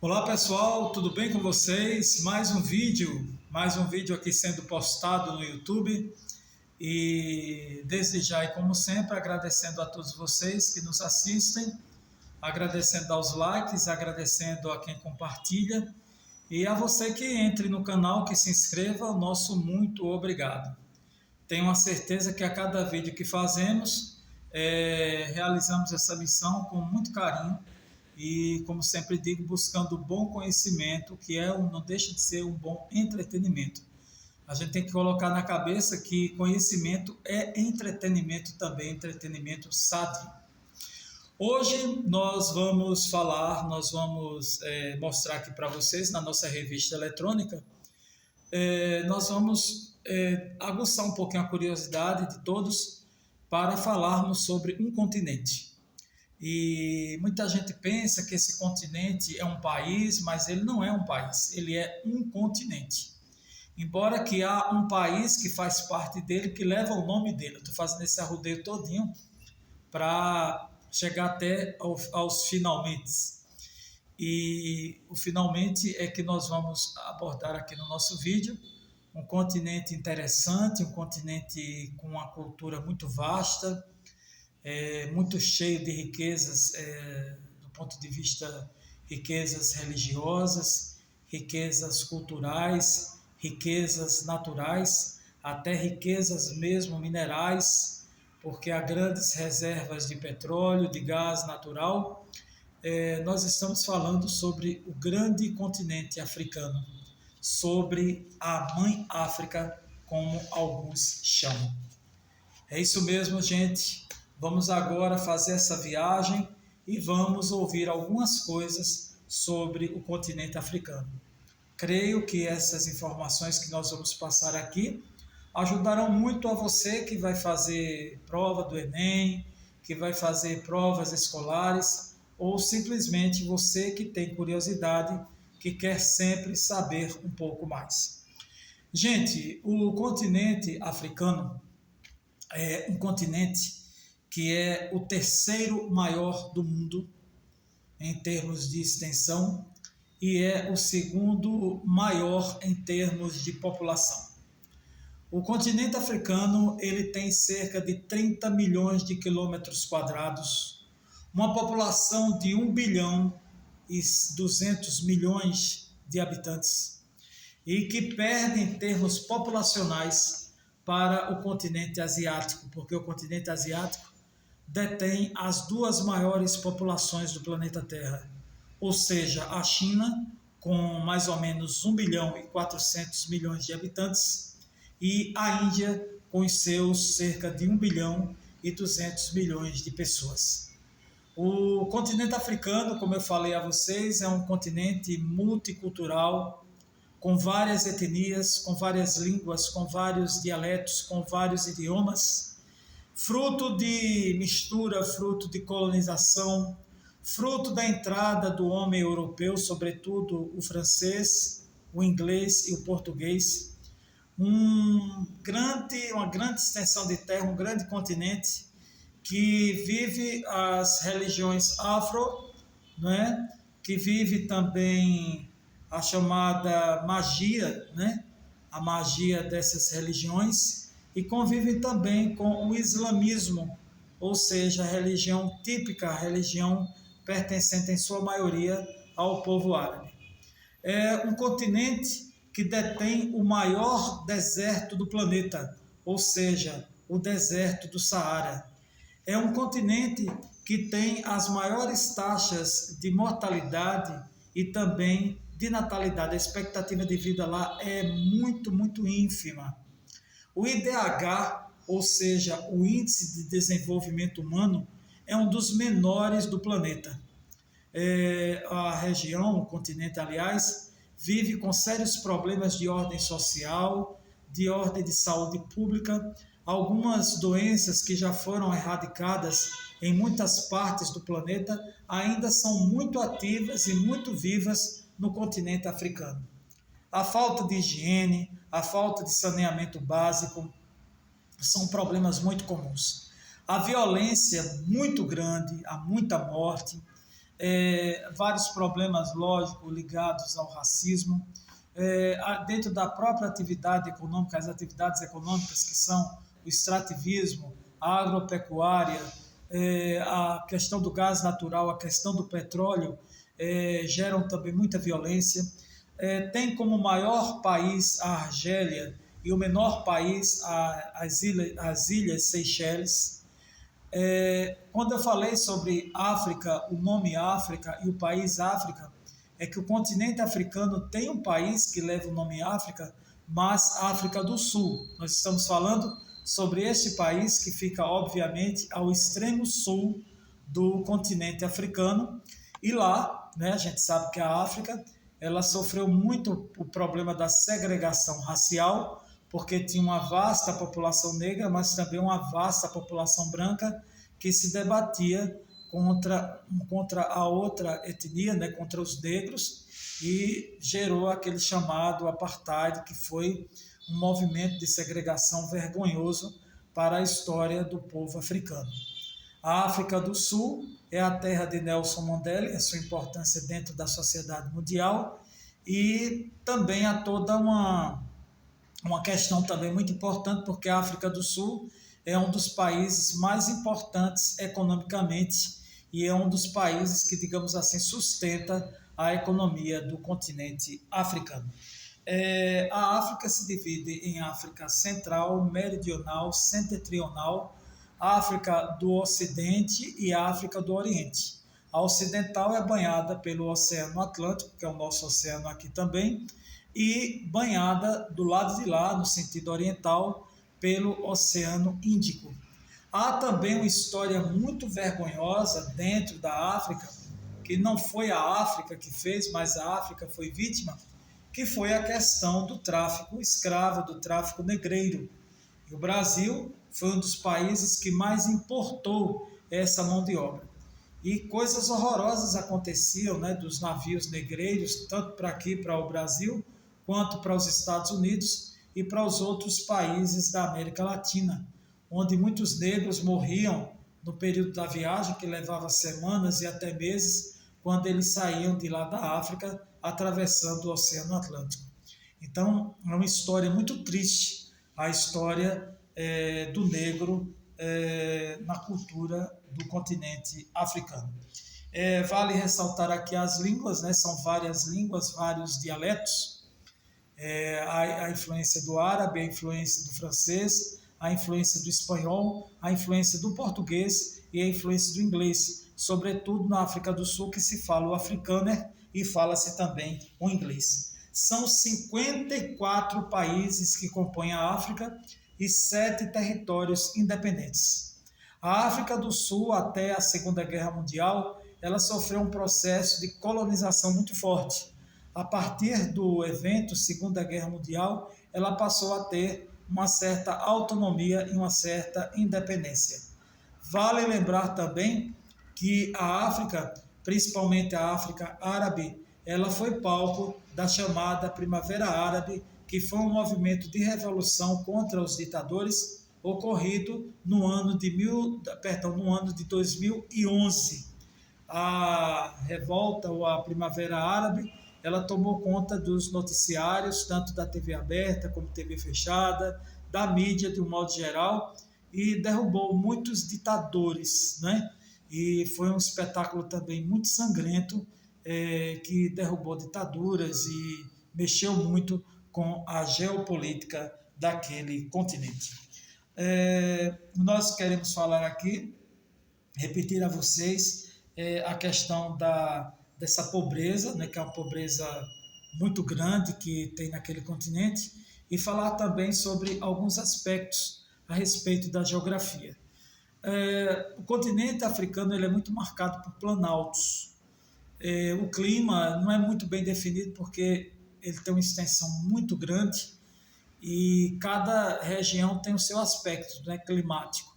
Olá pessoal, tudo bem com vocês? Mais um vídeo aqui sendo postado no YouTube e desde já e como sempre agradecendo a todos vocês que nos assistem, agradecendo aos likes, agradecendo a quem compartilha e a você que entre no canal, que se inscreva, o nosso muito obrigado. Tenho a certeza que a cada vídeo que fazemos, realizamos essa missão com muito carinho e, como sempre digo, buscando bom conhecimento, que não deixa de ser um bom entretenimento. A gente tem que colocar na cabeça que conhecimento é entretenimento também, entretenimento sadio. Hoje nós vamos mostrar aqui para vocês, na nossa revista eletrônica, nós vamos aguçar um pouquinho a curiosidade de todos para falarmos sobre um continente. E muita gente pensa que esse continente é um país, mas ele não é um país, ele é um continente. Embora que há um país que faz parte dele, que leva o nome dele. Eu estou fazendo esse arrodeio todinho para chegar até aos finalmente. E o finalmente é que nós vamos abordar aqui no nosso vídeo. Um continente interessante, um continente com uma cultura muito vasta, muito cheio de riquezas, do ponto de vista riquezas religiosas, riquezas culturais, riquezas naturais, até riquezas mesmo minerais, porque há grandes reservas de petróleo, de gás natural. Nós estamos falando sobre o grande continente africano, sobre a Mãe África, como alguns chamam. É isso mesmo, gente. Vamos agora fazer essa viagem e vamos ouvir algumas coisas sobre o continente africano. Creio que essas informações que nós vamos passar aqui ajudarão muito a você que vai fazer prova do Enem, que vai fazer provas escolares, ou simplesmente você que tem curiosidade, que quer sempre saber um pouco mais. Gente, o continente africano é um continente que é o terceiro maior do mundo em termos de extensão e é o segundo maior em termos de população. O continente africano ele tem cerca de 30 milhões de quilômetros quadrados, uma população de 1 bilhão e 200 milhões de habitantes e que perde em termos populacionais para o continente asiático, porque o continente asiático detém as duas maiores populações do planeta Terra, ou seja, a China, com mais ou menos 1 bilhão e 400 milhões de habitantes, e a Índia, com os seus cerca de 1 bilhão e 200 milhões de pessoas. O continente africano, como eu falei a vocês, é um continente multicultural, com várias etnias, com várias línguas, com vários dialetos, com vários idiomas, fruto de mistura, fruto de colonização, fruto da entrada do homem europeu, sobretudo o francês, o inglês e o português. Uma grande extensão de terra, um grande continente que vive as religiões afro, né? Que vive também a chamada magia, né? A magia dessas religiões, e convive também com o islamismo, ou seja, a religião típica, a religião pertencente em sua maioria ao povo árabe. É um continente que detém o maior deserto do planeta, ou seja, o deserto do Saara. É um continente que tem as maiores taxas de mortalidade e também de natalidade. A expectativa de vida lá é muito, muito ínfima. O IDH, ou seja, o Índice de Desenvolvimento Humano, é um dos menores do planeta. A região, o continente, aliás, vive com sérios problemas de ordem social, de ordem de saúde pública. Algumas doenças que já foram erradicadas em muitas partes do planeta ainda são muito ativas e muito vivas no continente africano. A falta de higiene, a falta de saneamento básico são problemas muito comuns. A violência muito grande, há muita morte, vários problemas lógicos ligados ao racismo, dentro da própria atividade econômica, as atividades econômicas que são o extrativismo, a agropecuária, a questão do gás natural, a questão do petróleo, geram também muita violência. Tem como maior país a Argélia e o menor país as ilhas Seychelles. Quando eu falei sobre África, o nome África e o país África, é que o continente africano tem um país que leva o nome África, mas África do Sul. Nós estamos falando sobre este país que fica, obviamente, ao extremo sul do continente africano. E lá, né, a gente sabe que a África ela sofreu muito o problema da segregação racial, porque tinha uma vasta população negra, mas também uma vasta população branca que se debatia contra a outra etnia, né, contra os negros, e gerou aquele chamado apartheid, que foi um movimento de segregação vergonhoso para a história do povo africano. A África do Sul é a terra de Nelson Mandela, a sua importância dentro da sociedade mundial, e também há toda uma questão também muito importante, porque a África do Sul é um dos países mais importantes economicamente e é um dos países que, digamos assim, sustenta a economia do continente africano. A África se divide em África Central, Meridional, Setentrional, África do Ocidente e África do Oriente. A ocidental é banhada pelo Oceano Atlântico, que é o nosso oceano aqui também, e banhada do lado de lá, no sentido oriental, pelo Oceano Índico. Há também uma história muito vergonhosa dentro da África, que não foi a África que fez, mas a África foi vítima, que foi a questão do tráfico escravo, do tráfico negreiro. E o Brasil foi um dos países que mais importou essa mão de obra. E coisas horrorosas aconteciam, né, dos navios negreiros, tanto para aqui, para o Brasil, quanto para os Estados Unidos e para os outros países da América Latina, onde muitos negros morriam no período da viagem, que levava semanas e até meses, quando eles saíam de lá da África, atravessando o Oceano Atlântico. Então, é uma história muito triste, a história do negro na cultura do continente africano. Vale ressaltar aqui as línguas, né? São várias línguas, vários dialetos, a influência do árabe, a influência do francês, a influência do espanhol, a influência do português e a influência do inglês, sobretudo na África do Sul, que se fala o afrikaner e fala-se também o inglês. São 54 países que compõem a África e 7 territórios independentes. A África do Sul, até a Segunda Guerra Mundial, ela sofreu um processo de colonização muito forte. A partir do evento Segunda Guerra Mundial, ela passou a ter uma certa autonomia e uma certa independência. Vale lembrar também que a África, principalmente a África Árabe, ela foi palco da chamada Primavera Árabe, que foi um movimento de revolução contra os ditadores ocorrido no ano de 2011. A revolta ou a Primavera Árabe, ela tomou conta dos noticiários, tanto da TV aberta como TV fechada, da mídia de um modo geral, e derrubou muitos ditadores, né? E foi um espetáculo também muito sangrento, que derrubou ditaduras e mexeu muito com a geopolítica daquele continente. Nós queremos falar aqui, repetir a vocês a questão dessa pobreza, né, que é uma pobreza muito grande que tem naquele continente, e falar também sobre alguns aspectos a respeito da geografia. O continente africano ele é muito marcado por planaltos. O clima não é muito bem definido porque ele tem uma extensão muito grande e cada região tem o seu aspecto, né, climático.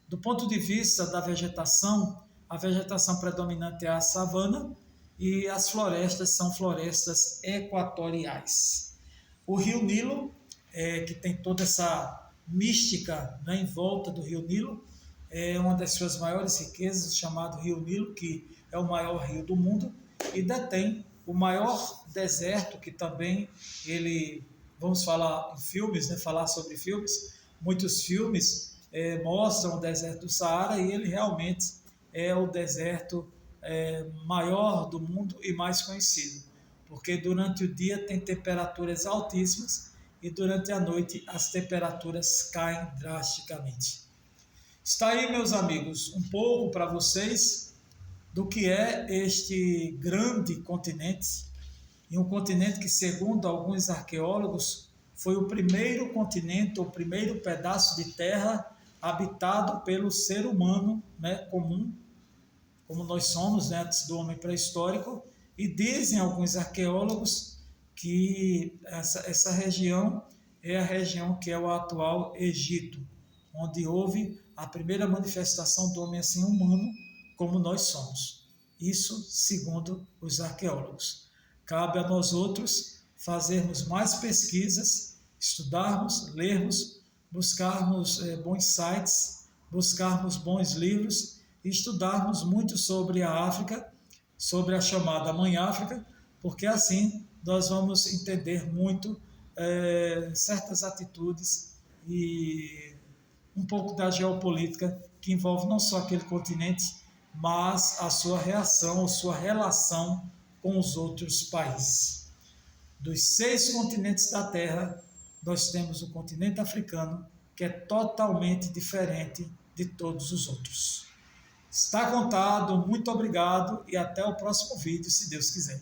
Do ponto de vista da vegetação, a vegetação predominante é a savana e as florestas são florestas equatoriais. O rio Nilo, que tem toda essa mística, né, em volta do rio Nilo, é uma das suas maiores riquezas, chamado Rio Nilo, que é o maior rio do mundo e detém o maior deserto, que também ele, vamos falar em filmes, né, falar sobre filmes, muitos filmes mostram o deserto do Saara e ele realmente é o deserto maior do mundo e mais conhecido, porque durante o dia tem temperaturas altíssimas e durante a noite as temperaturas caem drasticamente. Está aí, meus amigos, um pouco para vocês do que é este grande continente, e um continente que, segundo alguns arqueólogos, foi o primeiro continente, o primeiro pedaço de terra habitado pelo ser humano, né, comum, como nós somos, né, antes do homem pré-histórico, e dizem alguns arqueólogos que essa região é a região que é o atual Egito, onde houve a primeira manifestação do homem assim humano, como nós somos. Isso segundo os arqueólogos. Cabe a nós outros fazermos mais pesquisas, estudarmos, lermos, buscarmos bons sites, buscarmos bons livros e estudarmos muito sobre a África, sobre a chamada Mãe África, porque assim nós vamos entender muito certas atitudes e um pouco da geopolítica que envolve não só aquele continente, mas a sua reação ou sua relação com os outros países. Dos 6 continentes da Terra, nós temos o continente africano, que é totalmente diferente de todos os outros. Está contado, muito obrigado e até o próximo vídeo, se Deus quiser.